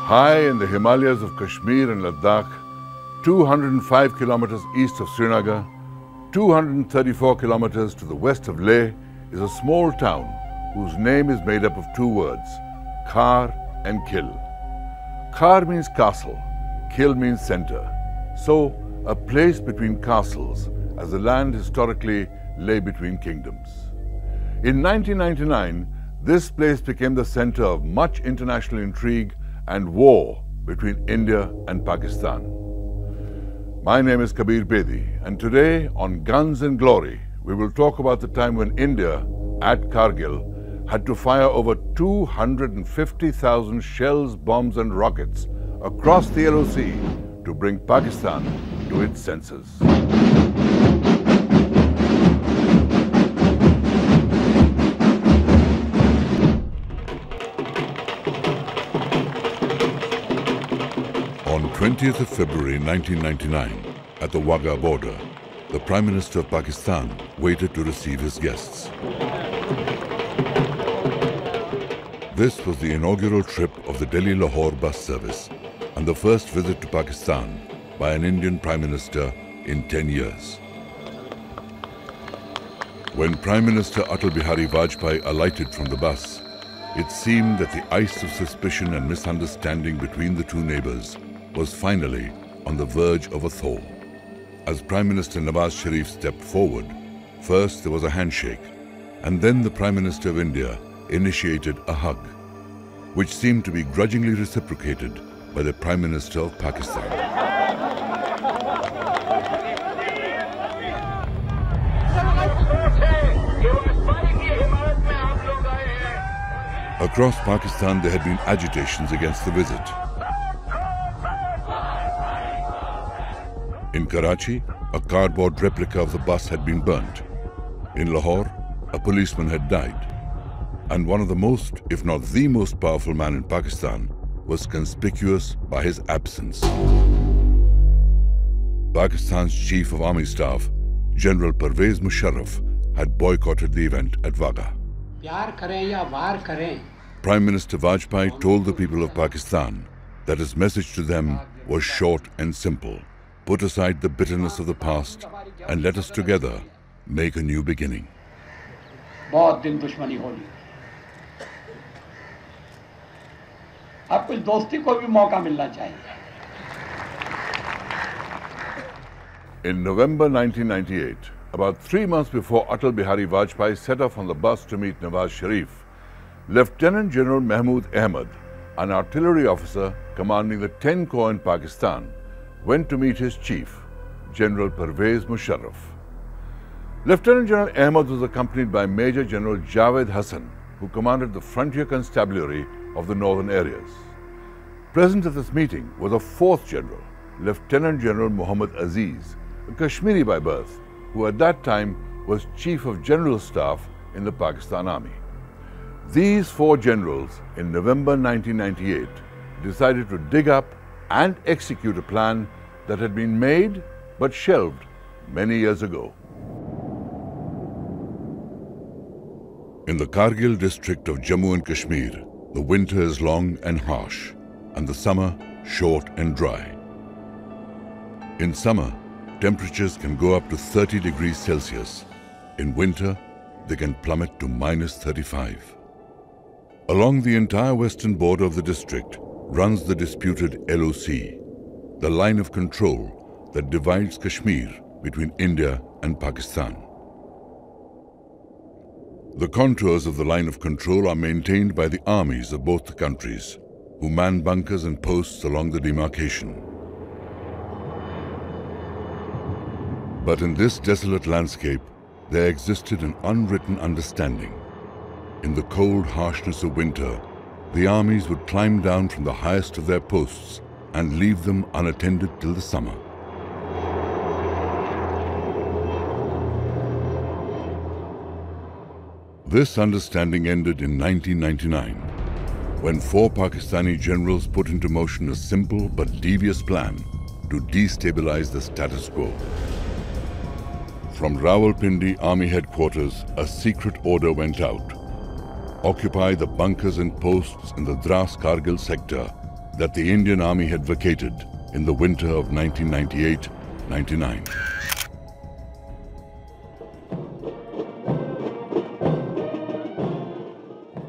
High in the Himalayas of Kashmir and Ladakh, 205 kilometers east of Srinagar, 234 kilometers to the west of Leh, is a small town whose name is made up of two words, Kar and Kil. Kar means castle, Kil means center. So, a place between castles, as the land historically lay between kingdoms. In 1999, this place became the center of much international intrigue and war between India and Pakistan. My name is Kabir Bedi, and today on Guns and Glory, we will talk about the time when India, at Kargil, had to fire over 250,000 shells, bombs and rockets across the LOC to bring Pakistan to its senses. On 20th of February 1999, at the Wagah border, the Prime Minister of Pakistan waited to receive his guests. This was the inaugural trip of the Delhi-Lahore bus service and the first visit to Pakistan by an Indian Prime Minister in 10 years. When Prime Minister Atal Bihari Vajpayee alighted from the bus, it seemed that the ice of suspicion and misunderstanding between the two neighbors was finally on the verge of a thaw. As Prime Minister Nawaz Sharif stepped forward, first there was a handshake, and then the Prime Minister of India initiated a hug, which seemed to be grudgingly reciprocated by the Prime Minister of Pakistan. Across Pakistan, there had been agitations against the visit. In Karachi, a cardboard replica of the bus had been burnt. In Lahore, a policeman had died. And one of the most, if not the most powerful man in Pakistan was conspicuous by his absence. Pakistan's Chief of Army Staff, General Pervez Musharraf, had boycotted the event at Wagah. Prime Minister Vajpayee told the people of Pakistan that his message to them was short and simple. Put aside the bitterness of the past and let us together make a new beginning. In November 1998, about 3 months before Atal Bihari Vajpayee set off on the bus to meet Nawaz Sharif, Lieutenant General Mahmood Ahmed, an artillery officer commanding the 10 Corps in Pakistan, went to meet his chief, General Pervez Musharraf. Lieutenant General Ahmed was accompanied by Major General Javed Hassan, who commanded the frontier constabulary of the northern areas. Present at this meeting was a fourth general, Lieutenant General Muhammad Aziz, a Kashmiri by birth, who at that time was Chief of General Staff in the Pakistan Army. These four generals, in November 1998, decided to dig up and execute a plan that had been made but shelved many years ago. In the Kargil district of Jammu and Kashmir, the winter is long and harsh, and the summer short and dry. In summer, temperatures can go up to 30 degrees Celsius. In winter, they can plummet to -35. Along the entire western border of the district runs the disputed LOC, the line of control that divides Kashmir between India and Pakistan. The contours of the line of control are maintained by the armies of both the countries, who man bunkers and posts along the demarcation. But in this desolate landscape, there existed an unwritten understanding. In the cold harshness of winter, the armies would climb down from the highest of their posts and leave them unattended till the summer. This understanding ended in 1999, when 4 Pakistani generals put into motion a simple but devious plan to destabilize the status quo. From Rawalpindi Army Headquarters, a secret order went out. Occupy the bunkers and posts in the Dras Kargil sector that the Indian Army had vacated in the winter of 1998-99.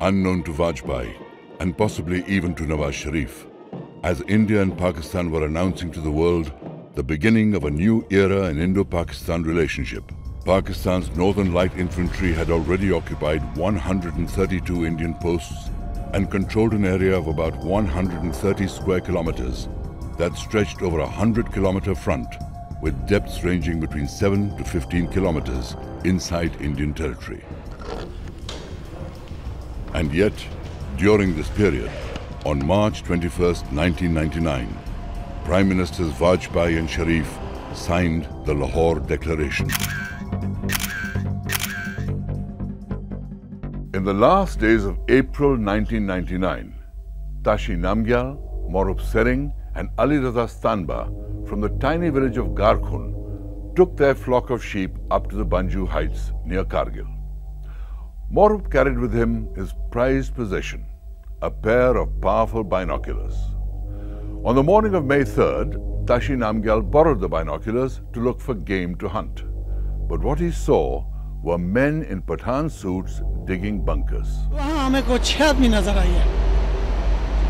Unknown to Vajpayee, and possibly even to Nawaz Sharif, as India and Pakistan were announcing to the world the beginning of a new era in Indo-Pakistan relationship. Pakistan's Northern Light Infantry had already occupied 132 Indian posts and controlled an area of about 130 square kilometers that stretched over a 100-kilometer front with depths ranging between 7 to 15 kilometers inside Indian territory. And yet, during this period, on March 21st, 1999, Prime Ministers Vajpayee and Sharif signed the Lahore Declaration. In the last days of April 1999, Tashi Namgyal, Morup Sering and Ali Raza Stanba from the tiny village of Garkhun took their flock of sheep up to the Banju Heights near Kargil. Morup carried with him his prized possession, a pair of powerful binoculars. On the morning of May 3rd, Tashi Namgyal borrowed the binoculars to look for game to hunt. But what he saw were men in Pathan suits digging bunkers. वहाँ हमें को 6 आदमी नजर आई है,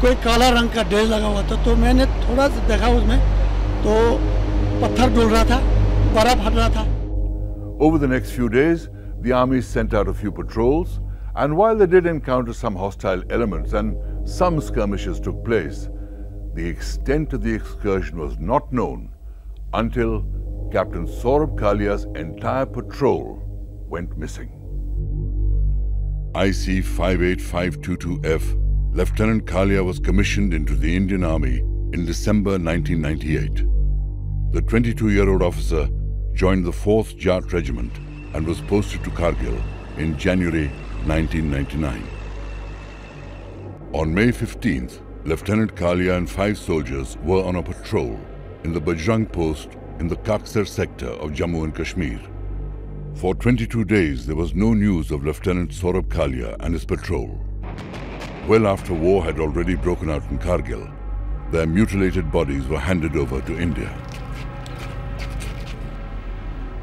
कोई काला रंग का ड्रेस लगा हुआ था, तो मैंने थोड़ा सा देखा उसमें, तो पत्थर डुल रहा था, बर्फ हट रहा था. Over the next few days, the army sent out a few patrols, and while they did encounter some hostile elements and some skirmishes took place, the extent of the excursion was not known until Captain Saurabh Kalia's entire patrol went missing. IC 58522F, Lieutenant Kalia was commissioned into the Indian Army in December 1998. The 22-year-old officer joined the 4th Jat Regiment and was posted to Kargil in January 1999. On May 15th, Lieutenant Kalia and 5 soldiers were on a patrol in the Bajrang post in the Kaksar sector of Jammu and Kashmir. For 22 days, there was no news of Lieutenant Saurabh Kalia and his patrol. Well after war had already broken out in Kargil, their mutilated bodies were handed over to India.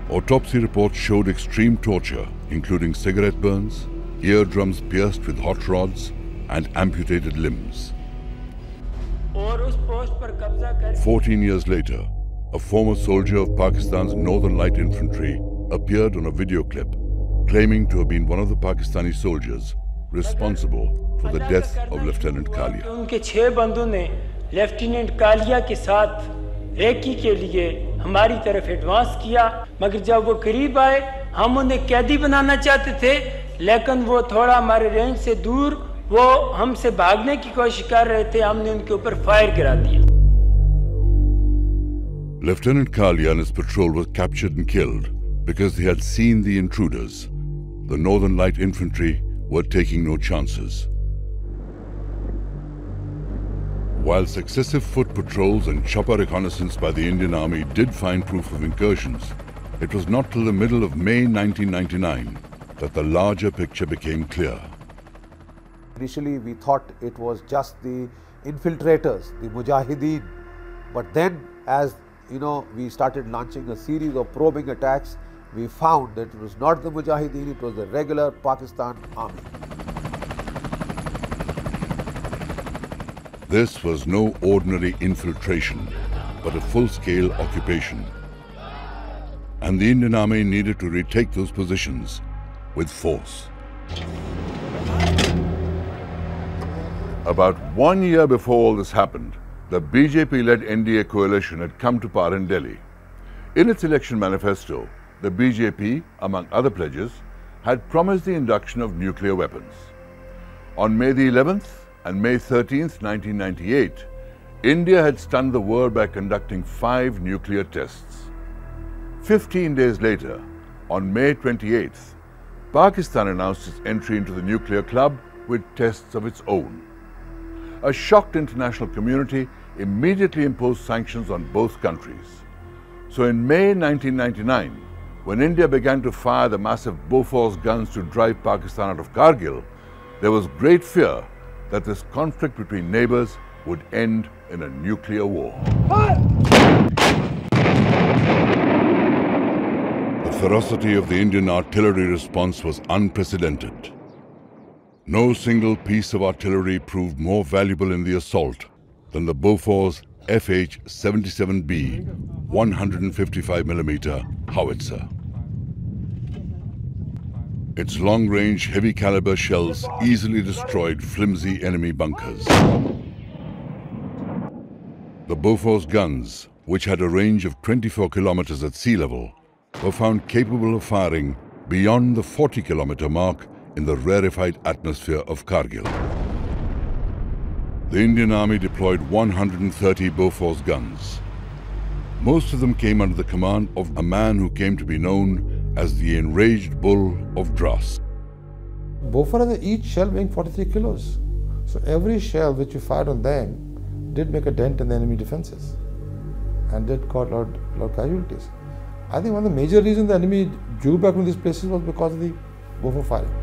Autopsy reports showed extreme torture, including cigarette burns, eardrums pierced with hot rods, and amputated limbs. 14 years later, a former soldier of Pakistan's Northern Light Infantry appeared on a video clip claiming to have been one of the Pakistani soldiers responsible for the death of Lieutenant Kalia. उनके 6 बंदों ने lieutenant Kaliya के साथ recce के लिए हमारी तरफ advance किया, मगर जब वो करीब आए हम उन्हें कैदी बनाना चाहते थे, लेकिन वो थोड़ा हमारे रेंज से दूर वो हमसे भागने की कोशिश कर रहे थे, हमने उनके ऊपर फायर गिरा दिया. Lieutenant Kalia and his patrol were captured and killed because they had seen the intruders. The Northern Light Infantry were taking no chances. While successive foot patrols and chopper reconnaissance by the Indian Army did find proof of incursions, it was not till the middle of May 1999 that the larger picture became clear. Initially, we thought it was just the infiltrators, the Mujahideen. But then, as we started launching a series of probing attacks, we found that it was not the Mujahideen, it was the regular Pakistan army. This was no ordinary infiltration, but a full-scale occupation. And the Indian Army needed to retake those positions with force. About 1 year before all this happened, the BJP-led NDA coalition had come to power in Delhi. In its election manifesto, the BJP, among other pledges, had promised the induction of nuclear weapons. On May the 11th and May 13th, 1998, India had stunned the world by conducting 5 nuclear tests. 15 days later, on May 28th, Pakistan announced its entry into the nuclear club with tests of its own. A shocked international community immediately imposed sanctions on both countries. So in May 1999, when India began to fire the massive Bofors guns to drive Pakistan out of Kargil, there was great fear that this conflict between neighbors would end in a nuclear war. The ferocity of the Indian artillery response was unprecedented. No single piece of artillery proved more valuable in the assault than the Bofors FH-77B 155mm howitzer. Its long-range, heavy-caliber shells easily destroyed flimsy enemy bunkers. The Bofors guns, which had a range of 24 kilometers at sea level, were found capable of firing beyond the 40-kilometer mark in the rarefied atmosphere of Kargil. The Indian Army deployed 130 Bofors guns. Most of them came under the command of a man who came to be known as the Enraged Bull of Dras. Bofors has each shell weighing 43 kilos. So every shell which you fired on them did make a dent in the enemy defenses and did cause a lot of casualties. I think one of the major reasons the enemy drew back from these places was because of the Bofors firing.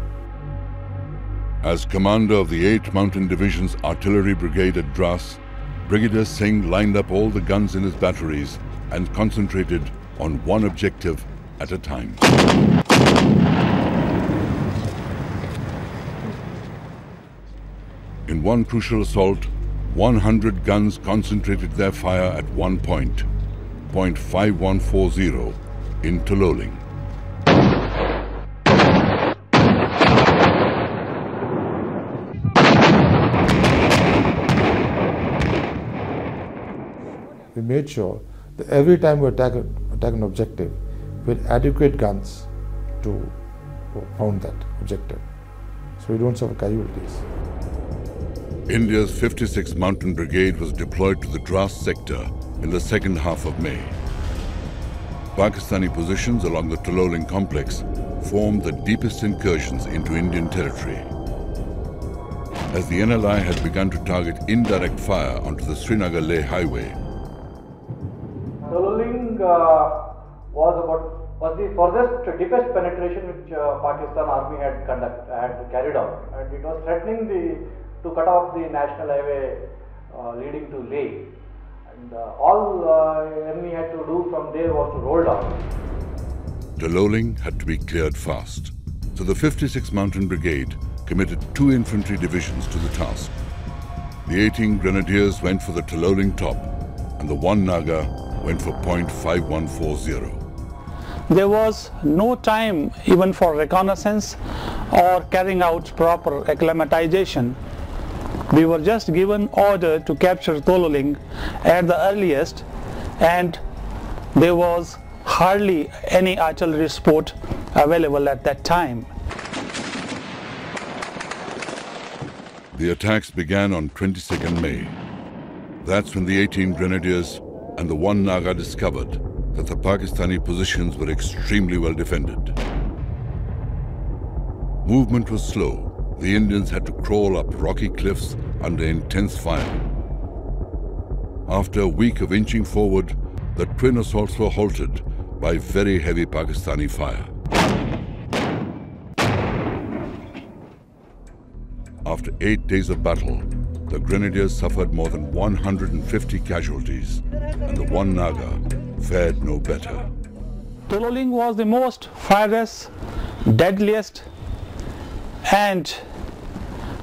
As commander of the 8th Mountain Division's Artillery Brigade at Dras, Brigadier Singh lined up all the guns in his batteries and concentrated on one objective at a time. In one crucial assault, 100 guns concentrated their fire at one point, point 5140 in Tololing. We made sure that every time we attack an objective, we had adequate guns to pound that objective, so we don't suffer casualties. India's 56th Mountain Brigade was deployed to the Dras sector in the second half of May. Pakistani positions along the Tololing complex formed the deepest incursions into Indian territory. As the NLI had begun to target indirect fire onto the Srinagar-Leh highway, Tololing was the furthest deepest penetration which Pakistan Army had carried out, and it was threatening to cut off the national highway leading to Leh, and all enemy had to do from there was to roll down. Tololing had to be cleared fast, so the 56th Mountain Brigade committed 2 infantry divisions to the task. The 18 Grenadiers went for the Tololing top, and the 1 Naga went for point 5140. There was no time even for reconnaissance or carrying out proper acclimatization. We were just given order to capture Tololing at the earliest, and there was hardly any artillery support available at that time. The attacks began on 22nd May. That's when the 18 Grenadiers and the 1 Naga discovered that the Pakistani positions were extremely well defended. Movement was slow. The Indians had to crawl up rocky cliffs under intense fire. After a week of inching forward, the twin assaults were halted by very heavy Pakistani fire. After 8 days of battle, the Grenadiers suffered more than 150 casualties, and the 1 Naga fared no better. Tololing was the most fierce, deadliest and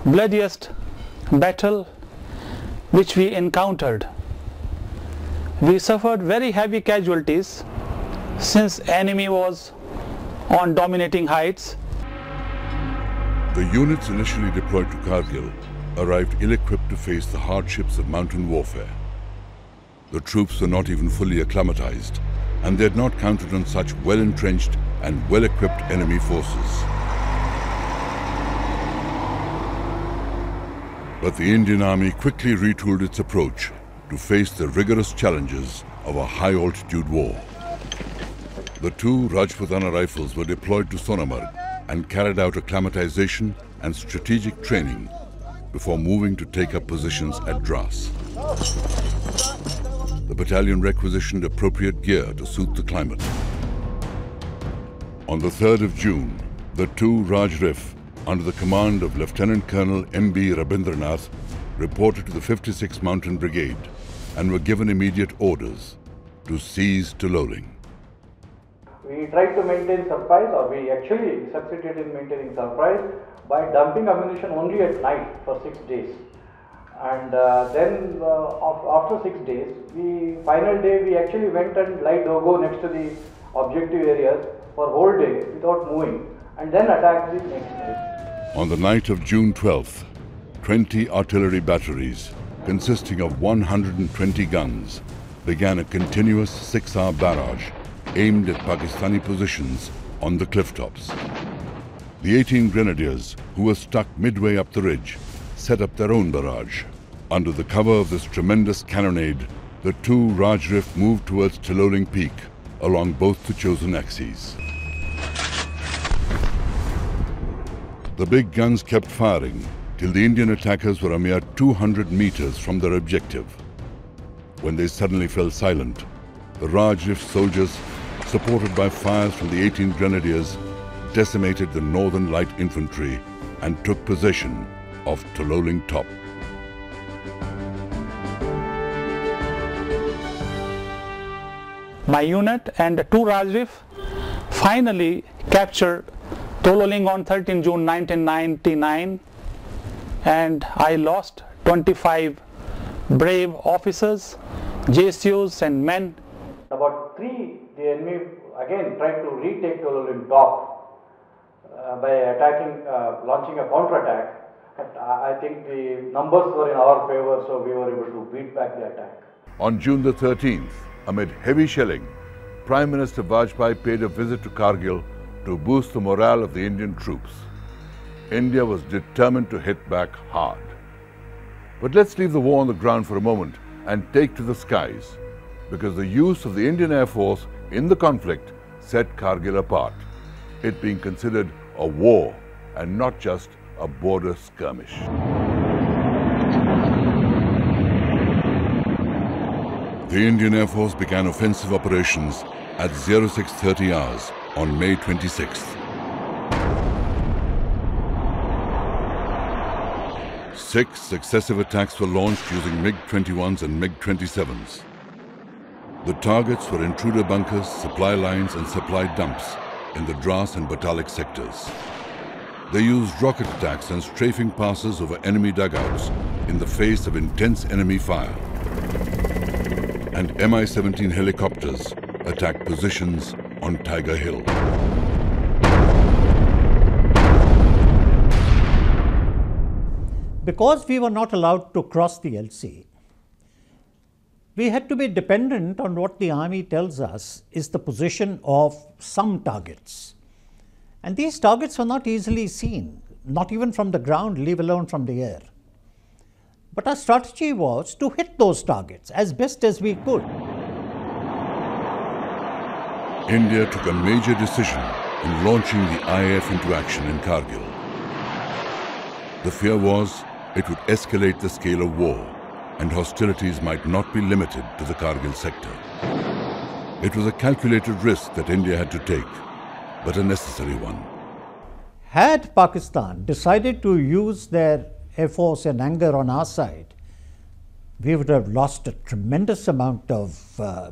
bloodiest battle which we encountered. We suffered very heavy casualties since enemy was on dominating heights. The units initially deployed to Kargil arrived ill-equipped to face the hardships of mountain warfare. The troops were not even fully acclimatized, and they had not counted on such well-entrenched and well-equipped enemy forces. But the Indian Army quickly retooled its approach to face the rigorous challenges of a high-altitude war. The 2 Rajputana rifles were deployed to Sonamarg and carried out acclimatization and strategic training before moving to take up positions at Dras. The battalion requisitioned appropriate gear to suit the climate. On the 3rd of June, the 2 Raj Rif, under the command of Lieutenant Colonel M.B. Rabindranath, reported to the 56th Mountain Brigade and were given immediate orders to seize Tololing. We tried to maintain surprise, or we actually succeeded in maintaining surprise by dumping ammunition only at night for 6 days. And then after 6 days, final day we actually went and lied dogo next to the objective areas for whole day without moving, and then attacked the next day. On the night of June 12th, 20 artillery batteries consisting of 120 guns began a continuous 6-hour barrage aimed at Pakistani positions on the cliff tops. The 18 grenadiers, who were stuck midway up the ridge, set up their own barrage. Under the cover of this tremendous cannonade, the two Raj Rif moved towards Tololing Peak along both the chosen axes. The big guns kept firing till the Indian attackers were a mere 200 meters from their objective. When they suddenly fell silent, the Raj Rif soldiers, supported by fires from the 18 grenadiers, decimated the Northern Light Infantry and took possession of Tololing Top. My unit and 2 Raj Rif finally captured Tololing on 13 June 1999, and I lost 25 brave officers, JSUs and men. About 3, the enemy again tried to retake Tololing Top by attacking, launching a counterattack. But I think the numbers were in our favor, so we were able to beat back the attack. On June the 13th, amid heavy shelling, Prime Minister Vajpayee paid a visit to Kargil to boost the morale of the Indian troops. India was determined to hit back hard. But let's leave the war on the ground for a moment and take to the skies, because the use of the Indian Air Force in the conflict set Kargil apart, it being considered a war and not just a border skirmish. The Indian Air Force began offensive operations at 0630 hours on May 26th. 6 successive attacks were launched using MiG-21s and MiG-27s. The targets were intruder bunkers, supply lines and supply dumps in the Dras and Batalik sectors. They used rocket attacks and strafing passes over enemy dugouts in the face of intense enemy fire. And Mi-17 helicopters attacked positions on Tiger Hill. Because we were not allowed to cross the LC, we had to be dependent on what the army tells us is the position of some targets. And these targets were not easily seen, not even from the ground, leave alone from the air. But our strategy was to hit those targets as best as we could. India took a major decision in launching the IAF into action in Kargil. The fear was it would escalate the scale of war and hostilities might not be limited to the Kargil sector. It was a calculated risk that India had to take, but a necessary one. Had Pakistan decided to use their Air Force and anger on our side, we would have lost a tremendous amount of,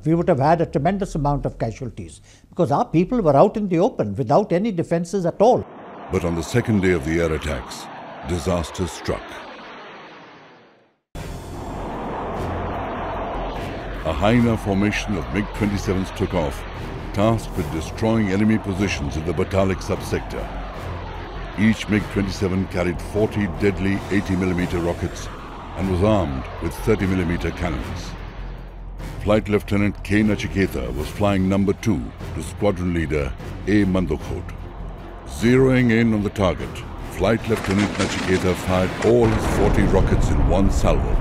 we would have had a tremendous amount of casualties, because our people were out in the open without any defenses at all. But on the second day of the air attacks, disaster struck. A Hyena formation of MiG-27s took off, tasked with destroying enemy positions in the Batalik subsector. Each MiG-27 carried 40 deadly 80mm rockets and was armed with 30mm cannons. Flight Lieutenant K. Nachiketa was flying number 2 to squadron leader A. Mandokhot. Zeroing in on the target, Flight Lieutenant Nachiketa fired all his 40 rockets in one salvo.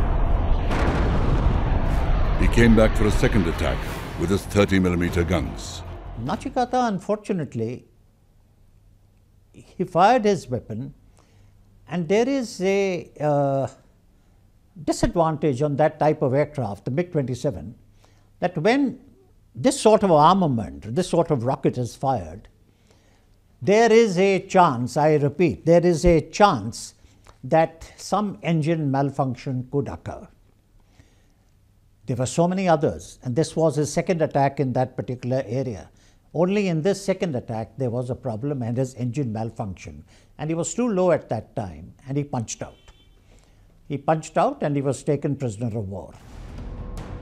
He came back for a second attack with his 30mm guns. Nachiketa, unfortunately, he fired his weapon, and there is a disadvantage on that type of aircraft, the MiG-27, that when this sort of armament, this sort of rocket is fired, there is a chance, I repeat, there is a chance that some engine malfunction could occur. There were so many others, and this was his second attack in that particular area. Only in this second attack there was a problem and his engine malfunction, and he was too low at that time, and he punched out. He punched out and he was taken prisoner of war.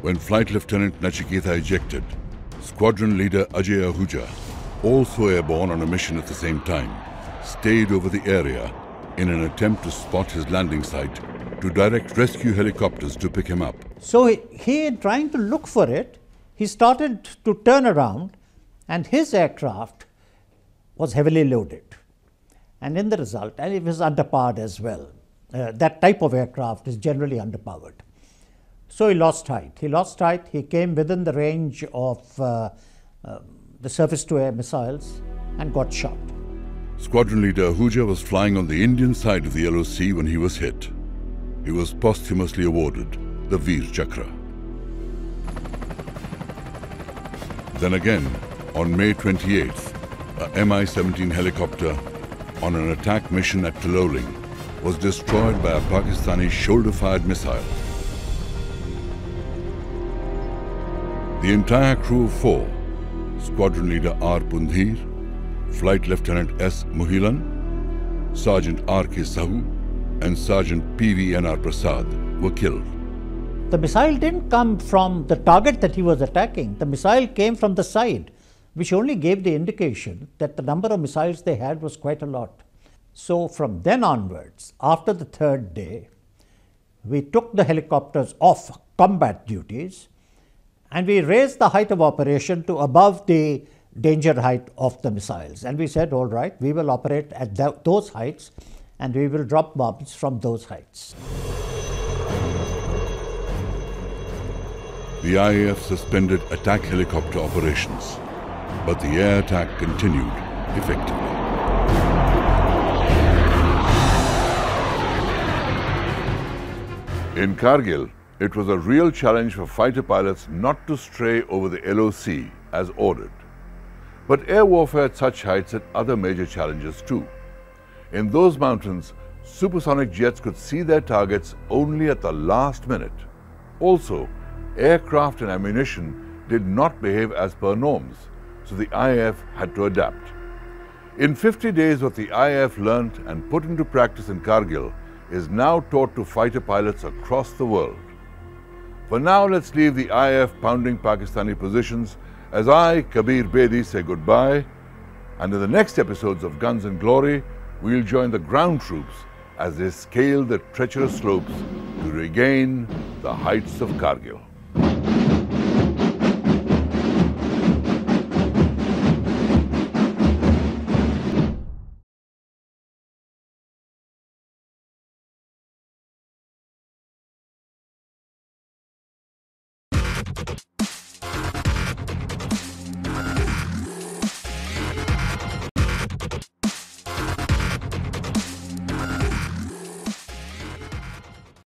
When Flight Lieutenant Nachiketa ejected, Squadron Leader Ajay Ahuja, also airborne on a mission at the same time, stayed over the area in an attempt to spot his landing site to direct rescue helicopters to pick him up. So he trying to look for it, he started to turn around, and his aircraft was heavily loaded. And in the result, and it was underpowered as well. That type of aircraft is generally underpowered. So he lost height. He lost height. He came within the range of the surface-to-air missiles and got shot. Squadron Leader Ahuja was flying on the Indian side of the LOC when he was hit. He was posthumously awarded the Veer Chakra. Then again, on May 28th, a Mi-17 helicopter on an attack mission at Taloling was destroyed by a Pakistani shoulder-fired missile. The entire crew of 4, Squadron Leader R. Pundhir, Flight Lieutenant S. Muhilan, Sergeant R. K. Sahu, and Sergeant P.V.N.R. Prasad were killed. The missile didn't come from the target that he was attacking. The missile came from the side, which only gave the indication that the number of missiles they had was quite a lot. So from then onwards, after the third day, we took the helicopters off combat duties and we raised the height of operation to above the danger height of the missiles. And we said, all right, we will operate at those heights and we will drop bombs from those heights. The IAF suspended attack helicopter operations, but the air attack continued effectively. In Kargil, it was a real challenge for fighter pilots not to stray over the LOC as ordered. But air warfare at such heights had other major challenges too. In those mountains, supersonic jets could see their targets only at the last minute. Also, aircraft and ammunition did not behave as per norms, so the IAF had to adapt. In 50 days, what the IAF learnt and put into practice in Kargil is now taught to fighter pilots across the world. For now, let's leave the IAF pounding Pakistani positions as I, Kabir Bedi, say goodbye. And in the next episodes of Guns and Glory, we'll join the ground troops as they scale the treacherous slopes to regain the heights of Kargil.